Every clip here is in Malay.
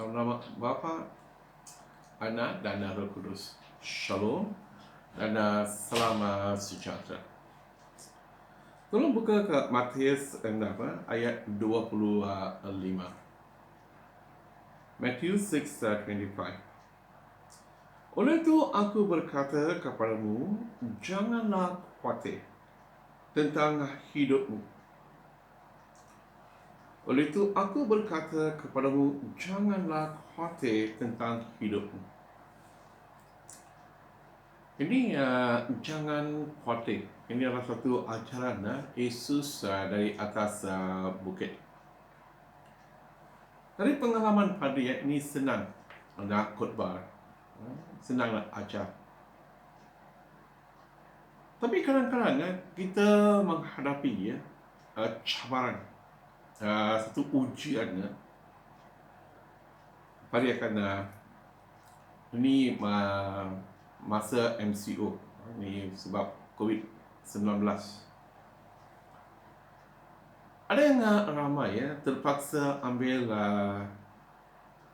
Dalam nama Bapa, Anak dan Roh Kudus. Shalom dan salam sejahtera. Tolong buka ke Matius 6 ayat 25. Matthew 6:25. Oleh itu aku berkata kepadamu, janganlah khawatir tentang hidupmu. Oleh itu aku berkata kepadamu, janganlah khawatir tentang hidupmu. Ini jangan khawatir. Ini adalah satu ajaran Yesus dari atas bukit. Dari pengalaman pada ini senang nak khutbah, senang nak ajar. Tapi kadang-kadang kita menghadapi cabaran, satu ujian. Pada akan ini masa MCO, ini sebab COVID-19. Ada yang ramai terpaksa ambil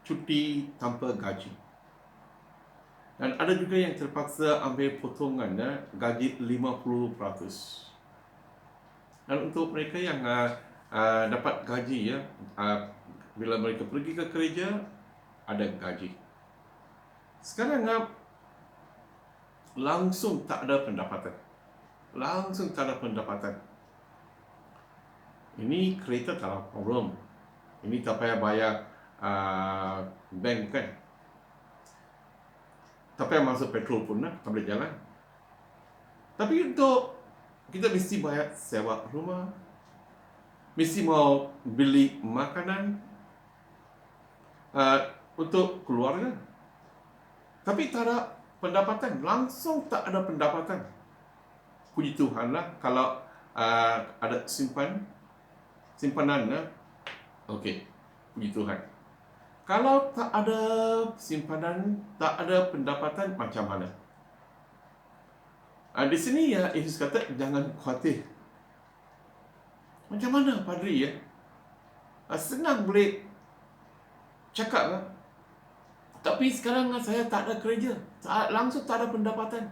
cuti tanpa gaji. Dan ada juga yang terpaksa ambil potongan gaji 50%. Dan untuk mereka yang dapat gaji bila mereka pergi ke kerja, ada gaji. Sekarang langsung tak ada pendapatan. Ini kereta tak ada problem. Ini tak payah bayar bank kan. Tak payah masuk petrol pun tak boleh jalan. Tapi untuk kita mesti bayar sewa rumah, mesti mau beli makanan untuk keluarga. Tapi tak ada pendapatan, langsung tak ada pendapatan. Puji Tuhan lah kalau ada simpanan okey, puji Tuhan. Kalau tak ada simpanan, tak ada pendapatan, macam mana? Di sini Yesus kata jangan khawatir. Macam mana Padri senang boleh cakap tapi sekarang saya tak ada kerja, langsung tak ada pendapatan.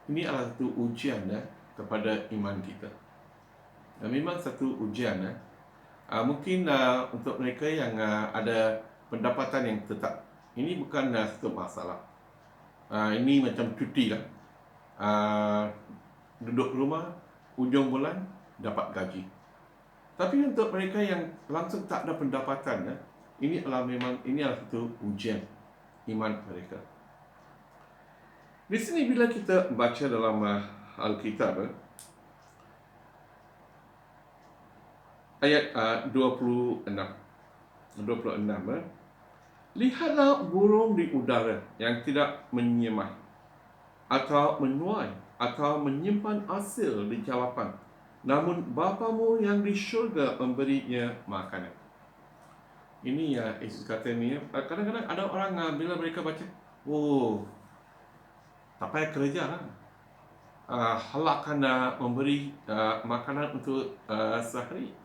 Ini adalah satu ujian kepada iman kita. Memang satu ujian. Mungkin untuk mereka yang ada pendapatan yang tetap, ini bukan satu masalah. Ini macam cuti lah. Duduk rumah, ujung bulan dapat gaji. Tapi untuk mereka yang langsung tak ada pendapatan, ini adalah satu ujian iman mereka. Di sini bila kita baca dalam Alkitab, ayat 26, lihatlah burung di udara yang tidak menyemai atau menuai atau menyimpan hasil di jalapan, namun Bapamu yang di syurga memberinya makanan. Ini Yesus kata ni. Kadang-kadang ada orang bila mereka baca, tak payah kerja lah. Allah akan memberi makanan untuk sehari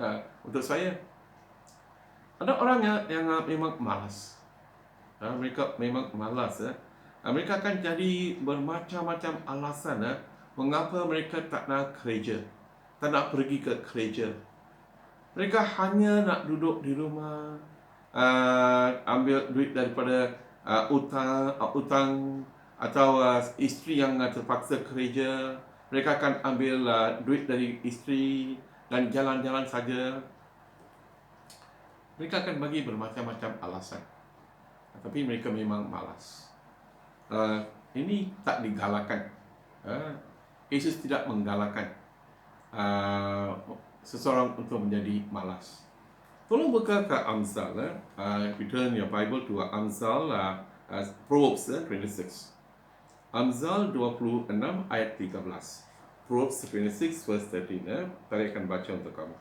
untuk saya. Ada orang yang memang malas. Mereka memang malas. Mereka akan jadi bermacam-macam alasan mengapa mereka tak nak kerja, tak nak pergi ke kerja. Mereka hanya nak duduk di rumah, ambil duit daripada utang atau isteri yang terpaksa kerja. Mereka akan ambil duit dari isteri dan jalan-jalan saja. Mereka akan bagi bermacam-macam alasan. Tapi mereka memang malas. Ini tak digalakkan. Yesus tidak menggalakkan seseorang untuk menjadi malas. Tolong buka ke Amsal. Turn your Bible to Amsal, Proverbs 26. Amsal 26 ayat 13. Proverbs 26 verse 13. Saya akan baca untuk kamu.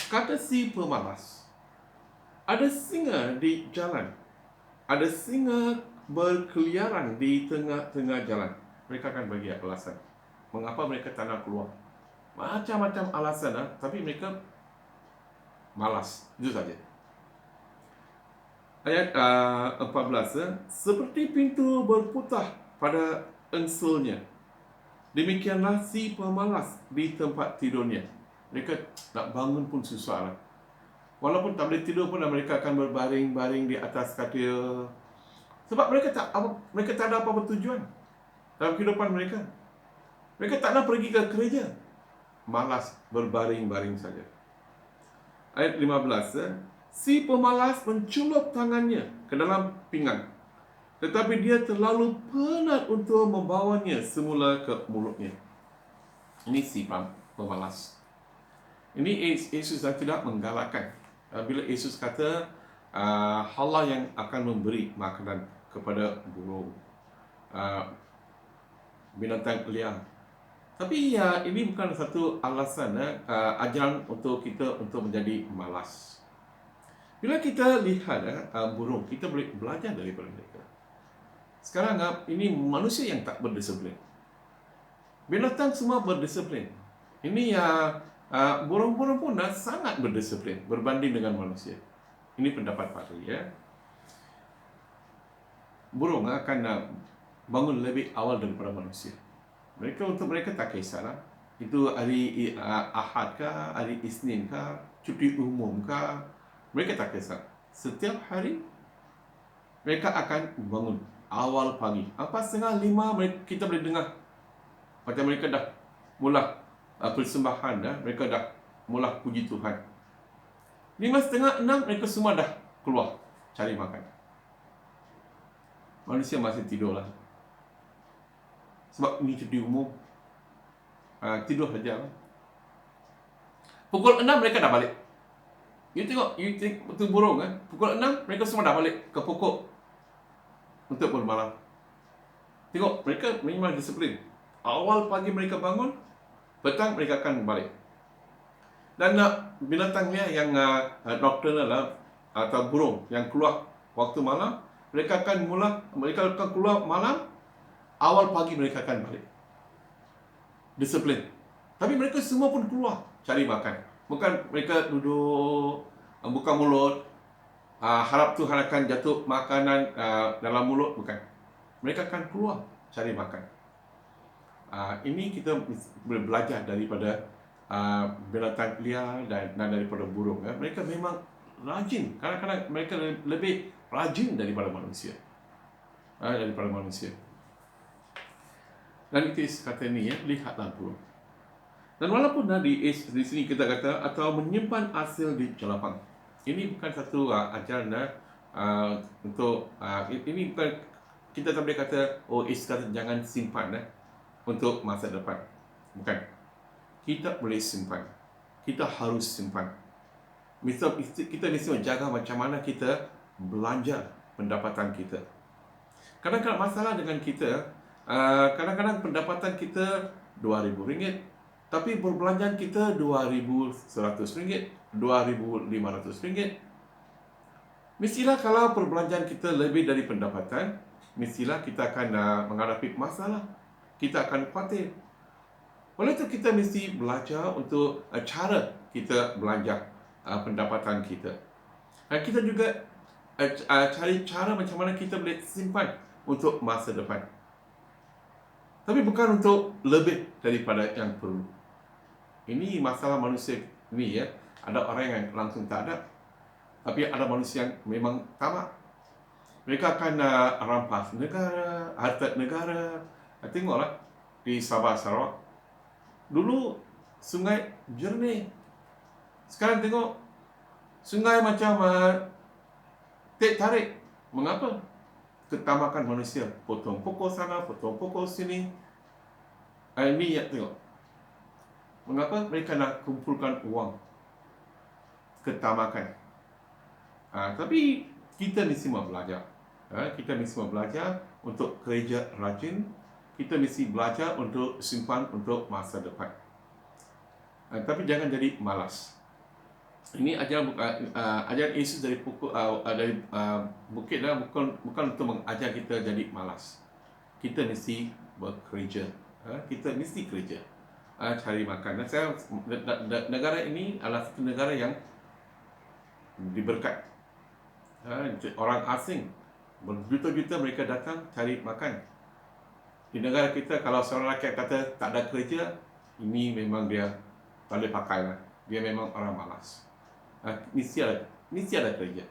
Kata si pemalas, ada singa di jalan, ada singa berkeliaran di tengah-tengah jalan. Mereka akan bagi alasan mengapa mereka tak nak keluar. Macam-macam alasan, tapi mereka malas, itu saja. Ayat 14, seperti pintu berputar pada engselnya, demikianlah si pemalas di tempat tidurnya. Mereka nak bangun pun susah lah. Walaupun tak boleh tidur pun mereka akan berbaring-baring di atas katil. Sebab mereka tak ada apa-apa tujuan dalam kehidupan mereka. Mereka tak nak pergi ke gereja. Malas berbaring-baring saja. Ayat 15, si pemalas mencelup tangannya ke dalam pinggan, tetapi dia terlalu penat untuk membawanya semula ke mulutnya. Ini si pemalas. Ini Yesus tidak menggalakkan. Bila Yesus kata Allah yang akan memberi makanan kepada burung, binatang liar. Tapi ini bukan satu alasan ajaran untuk kita untuk menjadi malas. Bila kita lihat burung, kita boleh belajar daripada mereka. Sekarang ini manusia yang tak berdisiplin. Binatang semua berdisiplin. Ini burung-burung pun sangat berdisiplin berbanding dengan manusia. Ini pendapat Pak ya. Burung akan bangun lebih awal daripada manusia. Untuk mereka tak kisahlah. Itu hari Ahad kah, hari Isnin kah, cuti umum kah, mereka tak kisah. Setiap hari mereka akan bangun awal pagi. 4:30 kita boleh dengar macam mereka dah mula persembahan mereka dah mula puji Tuhan. 5:30 mereka semua dah keluar cari makan. Manusia masih tidur lah. Sebab ini cuti umum. Tidur saja. Pukul 6 mereka dah balik. You tengok tu burung pukul 6 mereka semua dah balik ke pokok untuk bermalam. Tengok mereka memang disiplin. Awal pagi mereka bangun, petang mereka akan balik. Dan binatang liar yang nocturnal atau burung yang keluar waktu malam, mereka akan keluar malam, awal pagi mereka akan balik. Disiplin. Tapi mereka semua pun keluar cari makan. Bukan mereka duduk buka mulut, harap Tuhan akan jatuh makanan dalam mulut, bukan. Mereka akan keluar cari makan. Ini kita boleh belajar daripada binatang liar dan daripada burung. Mereka memang rajin. Kadang-kadang mereka lebih rajin daripada manusia. Dan itu kata ni lihatlah burung. Dan walaupun di sini kita kata atau menyimpan hasil di jelapang. Ini bukan satu ajaran untuk ini bukan kita tak boleh kata Yesus kata jangan simpan untuk masa depan. Bukan. Kita boleh simpan. Kita harus simpan. Kita mesti menjaga macam mana kita belanja pendapatan kita. Kadang-kadang masalah dengan kita, kadang-kadang pendapatan kita RM2,000, tapi perbelanjaan kita RM2,100, RM2,500. Mestilah kalau perbelanjaan kita lebih dari pendapatan, mestilah kita akan menghadapi masalah. Kita akan khawatir. Oleh itu kita mesti belajar untuk cara kita belanja pendapatan kita. Kita juga cari cara macam mana kita boleh simpan untuk masa depan. Tapi bukan untuk lebih daripada yang perlu. Ini masalah manusia ni Ada orang yang langsung tak ada. Tapi ada manusia yang memang tamak. Mereka akan rampas negara, harta negara. Tengoklah di Sabah Sarawak. Dulu sungai jernih. Sekarang tengok sungai macam tarik. Mengapa? Ketamakan manusia. Potong pokok sana, potong pokok sini. Ini tengok. Mengapa mereka nak kumpulkan uang? Ketamakan. Tapi kita mesti belajar. Kita mesti belajar untuk kerja rajin. Kita mesti belajar untuk simpan untuk masa depan. Tapi jangan jadi malas. Ini ajaran Yesus dari bukit bukan untuk mengajar kita jadi malas. Kita mesti bekerja. Kita mesti kerja. Cari makan. Negara ini adalah satu negara yang diberkat. orang asing berjuta-juta mereka datang cari makan. Di negara kita kalau seorang rakyat kata tak ada kerja, ini memang dia tak boleh pakai lah. Dia memang orang malas. Mesti ada kerja.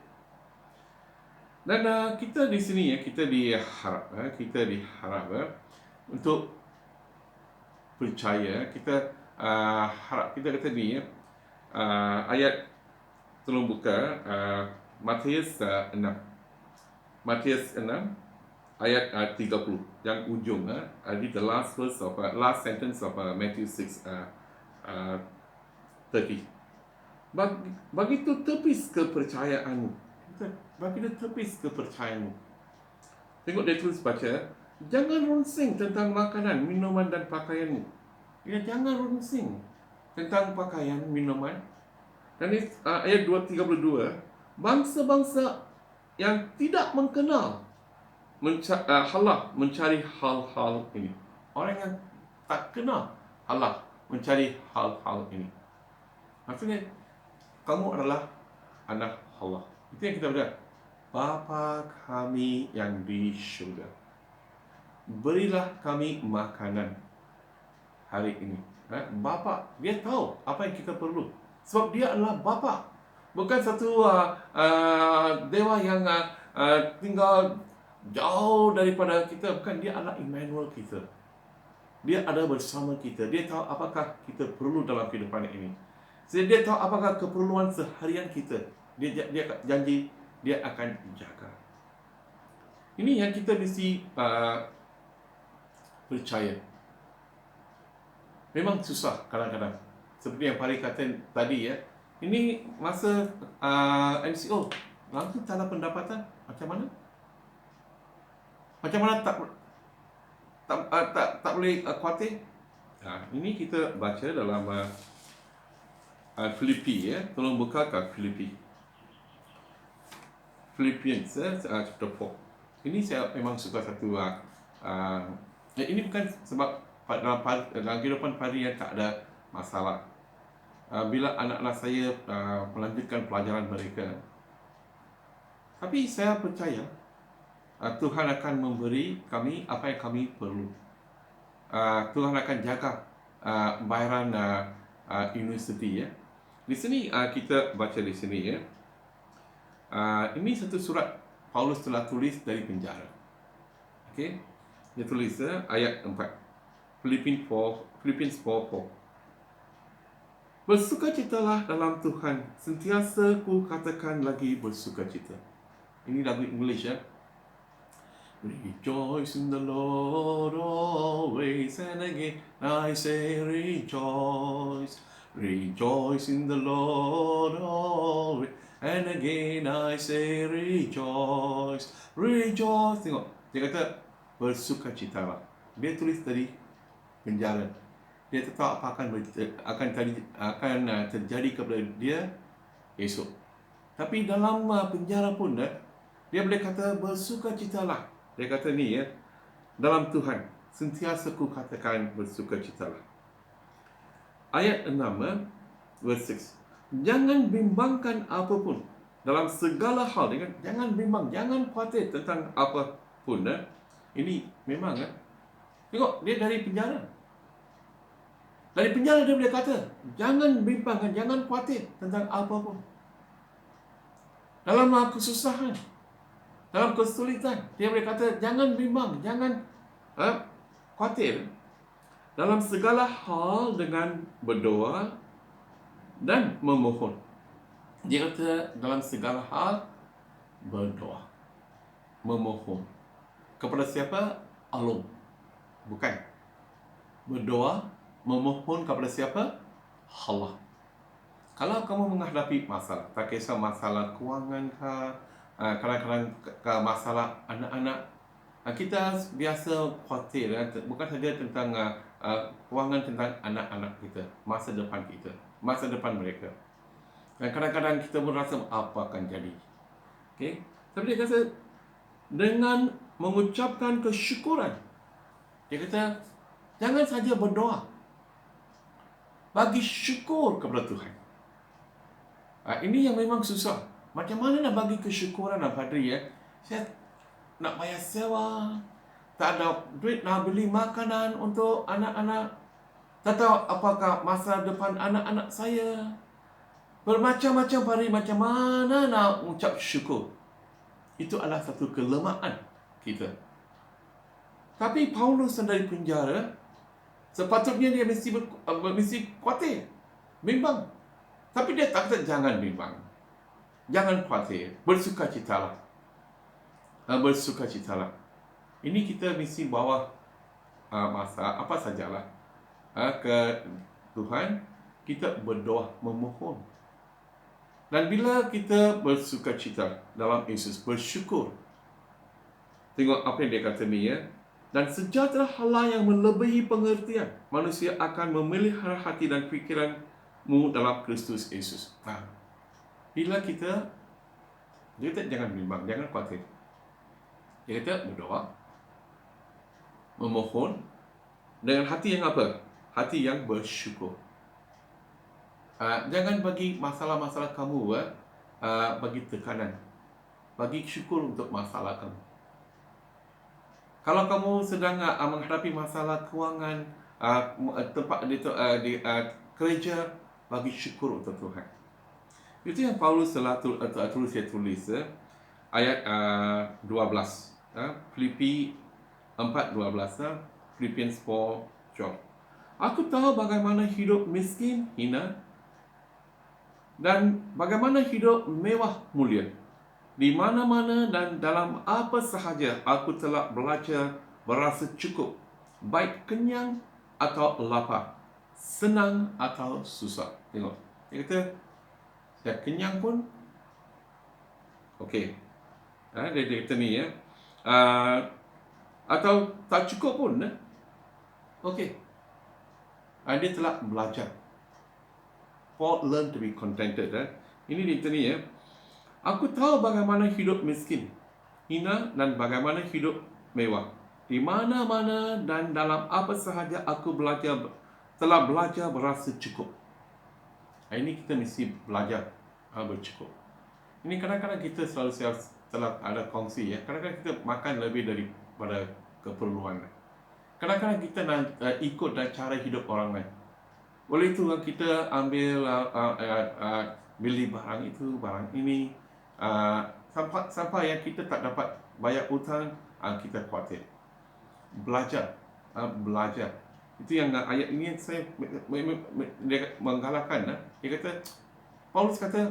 Dan kita di sini kita diharap untuk percaya. Kita harap, kita kata ni ayat, tolong buka Matius 6. Matius 6 ayat 30 yang ujung, di the last verse of last sentence of Matthew 6 30. Begitu tepis kepercayaanmu. Begitu tepis kepercayaanmu. Tengok dia tulis baca, jangan ronsing tentang makanan, minuman dan pakaianmu. Ya, jangan ronsing tentang pakaian, minuman. Dan ini, ayat 232, bangsa-bangsa yang tidak mengenal Allah mencari hal-hal ini. Orang yang tak kenal Allah mencari hal-hal ini. Maksudnya, kamu adalah anak Allah. Itu yang kita berdoa. Bapa kami yang di syurga, berilah kami makanan hari ini. Bapa, dia tahu apa yang kita perlu. Sebab dia adalah Bapa. Bukan satu dewa yang tinggal jauh daripada kita. Bukan, dia adalah Emmanuel kita. Dia ada bersama kita. Dia tahu apakah kita perlu dalam kehidupan ini. Jadi dia tahu apakah keperluan seharian kita. Dia janji dia akan jaga. Ini yang kita mesti percaya. Memang susah kadang-kadang. Seperti yang Pari kata tadi ini masa MCO, langsung tak ada pendapatan. Macam mana? Macam mana tak boleh khawatir? Ini kita baca dalam Filipi Tolong buka ke Filipi. Philippians chapter 4. Ini saya memang suka satu ini bukan sebab dalam kehidupan Pari yang tak ada masalah. Bila anak-anak saya melanjutkan pelajaran mereka, tapi saya percaya Tuhan akan memberi kami apa yang kami perlu. Tuhan akan jaga bayaran universiti. Di sini kita baca di sini ini satu surat Paulus telah tulis dari penjara. Okey, dia tulis ayat 4, Philippians 4:4. Bersukacitalah dalam Tuhan, sentiasa ku katakan lagi bersukacita. Ini lagu English Rejoice in the Lord always, and again I say rejoice. Rejoice in the Lord always, and again I say rejoice. Rejoice. Tengok, dia kata bersukacitalah. Dia tulis dari penjara. Dia tak tahu apa akan terjadi kepada dia esok. Tapi dalam penjara pun dia boleh kata bersukacitalah. Dia kata ni dalam Tuhan sentiasa ku katakan bersukacitalah. Ayat 6 verse 6. Jangan bimbangkan apapun dalam segala hal. Jangan bimbang, jangan khawatir tentang apapun. Ini memang tengok, dia dari penjara. Dari penjara dia boleh kata, jangan bimbangkan, jangan khawatir tentang apapun. Dalam kesusahan, dalam kesulitan, dia boleh kata, jangan bimbang, jangan khawatir. Dalam segala hal dengan berdoa dan memohon. Dia kata, dalam segala hal berdoa, memohon. Kepada siapa? Allah. Bukan. Berdoa, memohon kepada siapa? Allah. Kalau kamu menghadapi masalah, tak kisah masalah kewangan kadang-kadang masalah anak-anak, kita biasa khawatir bukan saja tentang kewangan, tentang anak-anak kita, masa depan kita, masa depan mereka. Dan kadang-kadang kita pun rasa apa akan jadi. Okay? Tapi dia kata dengan mengucapkan kesyukuran, dia kata jangan saja berdoa, bagi syukur kepada Tuhan. Ini yang memang susah. Macam mana nak bagi kesyukuran Padri ya? Saya nak bayar sewa, tak ada duit nak beli makanan untuk anak-anak. Tak tahu apakah masa depan anak-anak saya. Bermacam-macam Padri, macam mana nak ucap syukur. Itu adalah satu kelemahan kita. Tapi Paulus dari penjara, sepatutnya dia mesti khawatir, bimbang. Tapi dia tak kata jangan bimbang. Jangan khawatir, bersukacitalah. Bersukacitalah. Ini kita mesti bawa masa apa sajalah ke Tuhan, kita berdoa memohon. Dan bila kita bersukacita dalam Yesus, bersyukur. Tengok apa yang dia kata ni ya. Dan sejahtera Allah yang melebihi pengertian, manusia akan memelihara hati dan fikiranmu dalam Kristus Yesus. Bila kita, dia kata jangan bimbang, jangan khawatir. Dia kata berdoa, memohon dengan hati yang apa? Hati yang bersyukur. Jangan bagi masalah-masalah kamu bagi tekanan. Bagi syukur untuk masalah kamu. Kalau kamu sedang menghadapi masalah kewangan, tempat di kerja, bagi syukur untuk Tuhan. Itu yang Paulus telah tulis ayat 12. Filipi 4:12, Philippians 4:12. Aku tahu bagaimana hidup miskin, hina, dan bagaimana hidup mewah, mulia. Di mana-mana dan dalam apa sahaja aku telah belajar berasa cukup, baik kenyang atau lapar, senang atau susah. Tengok, dia kata, saya kenyang pun, okey. Dia kata ni ya, atau tak cukup pun, okey. Dia telah belajar. Paul learn to be contented. Ini dia kata ni ya, aku tahu bagaimana hidup miskin, hina, dan bagaimana hidup mewah. Di mana-mana dan dalam apa sahaja aku telah belajar berasa cukup. Ini kita mesti belajar bercukup. Ini kadang-kadang kita telah ada kongsi ya. Kadang-kadang kita makan lebih daripada keperluan. Kadang-kadang kita nak ikut cara hidup orang lain. Oleh itu kita ambil beli barang itu, barang ini, sampai yang kita tak dapat bayar hutang, kita khawatir. Belajar. Itu yang ayat ini yang saya menggalakkan. Dia kata, Paulus kata,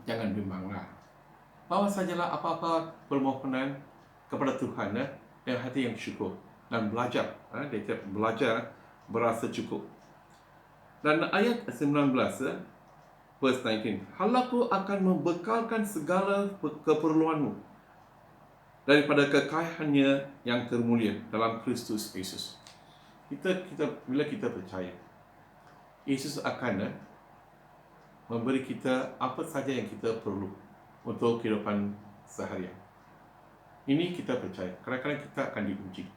jangan bimbanglah. Bawa sajalah apa-apa permohonan kepada Tuhan dengan hati yang syukur. Dan belajar. Dia kata, belajar berasa cukup. Dan ayat 19, verse 19, Halaku akan membekalkan segala keperluanmu daripada kekayaannya yang termulia dalam Kristus Yesus. Bila kita percaya, Yesus akan memberi kita apa saja yang kita perlu untuk kehidupan seharian. Ini kita percaya. Kadang-kadang kita akan diuji.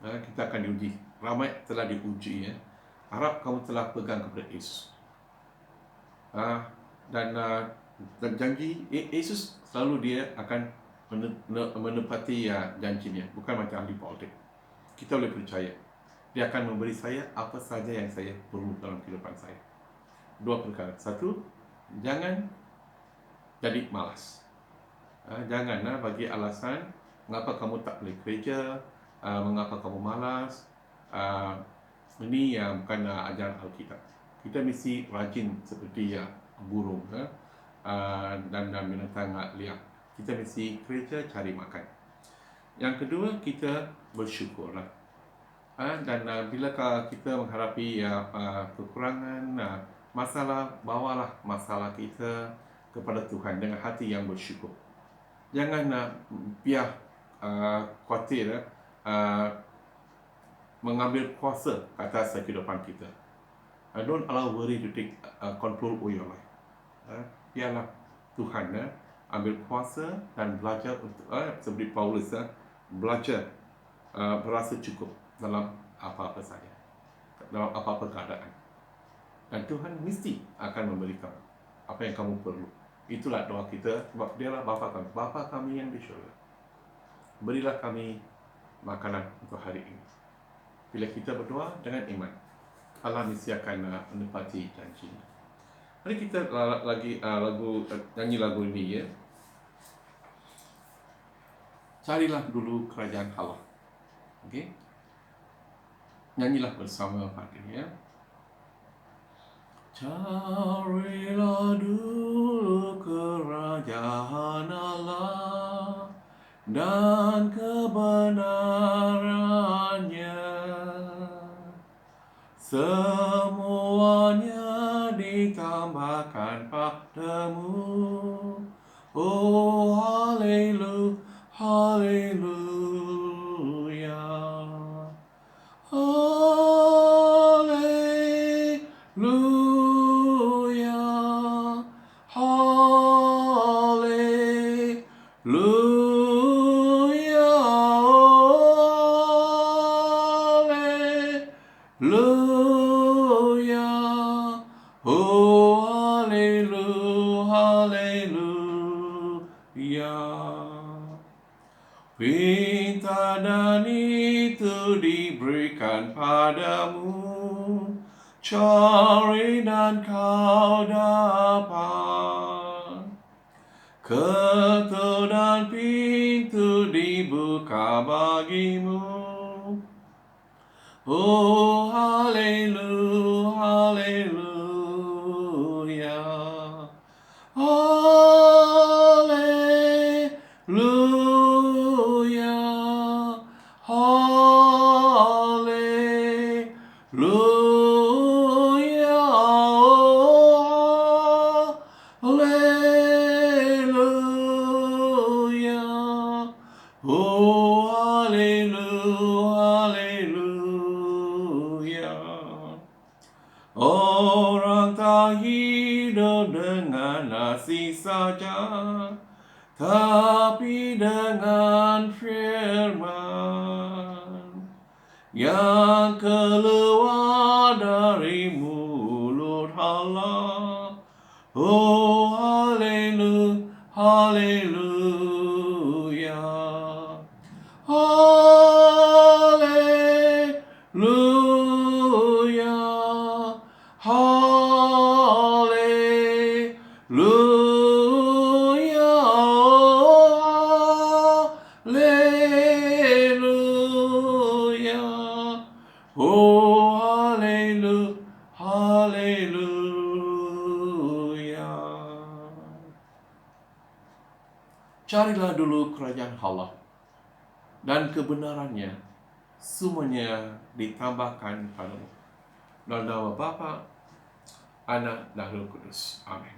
Kita akan diuji. Ramai telah diuji ya. Harap kamu telah pegang kepada Yesus. Dan janji Yesus selalu dia akan menepati janjinya. Bukan macam ahli politik. Kita boleh percaya. Dia akan memberi saya apa saja yang saya perlu dalam kehidupan saya. Dua perkara. Satu, jangan jadi malas. Jangan bagi alasan mengapa kamu tak boleh kerja, mengapa kamu malas. Ini bukan ajaran Alkitab. Kita mesti rajin seperti burung dan binatang liar. Kita mesti kerja cari makan. Yang kedua, kita bersyukurlah. Dan bila kita menghadapi kekurangan, masalah, bawalah masalah kita kepada Tuhan dengan hati yang bersyukur. Jangan biar khawatir mengambil kuasa atas kehidupan kita. Don't allow worry to take control over your life. Biarlah Tuhan ambil kuasa dan belajar untuk seperti Paulus belajar berasa cukup dalam apa-apa saja, dalam apa-apa keadaan. Dan Tuhan mesti akan memberikan apa yang kamu perlu. Itulah doa kita, sebab dialah Bapa kami. Bapa kami yang di syurga, berilah kami makanan untuk hari ini. Bila kita berdoa dengan iman, Allah mesti akan menepati janji-Nya. Mari kita nyanyi lagu ini ya. Carilah dulu kerajaan Allah. Okey. Nyanyilah bersama Fadil ya. Carilah dulu kerajaan Allah dan kebenarannya, semuanya ditambahkan padamu. Oh haleluya, haleluya, haleluya, haleluya, haleluya, oh haleluya, haleluya. Perintah dan itu diberikan padamu, cari dan kau dapat. Ketuk dan pintu dibuka bagimu. Oh haleluya, haleluya, haleluya, haleluya, haleluya, oh haleluya, haleluya. Orang tak hidup dengan nasi saja, tapi dengan firman yang keluar dari mulut Allah. Oh haleluya, haleluya, haleluya, haleluya, haleluya, oh haleluya, haleluya. Carilah dulu kerajaan Allah dan kebenarannya, semuanya ditambahkan padamu. Dalam nama Bapa, Anak dan Roh Kudus. Amin.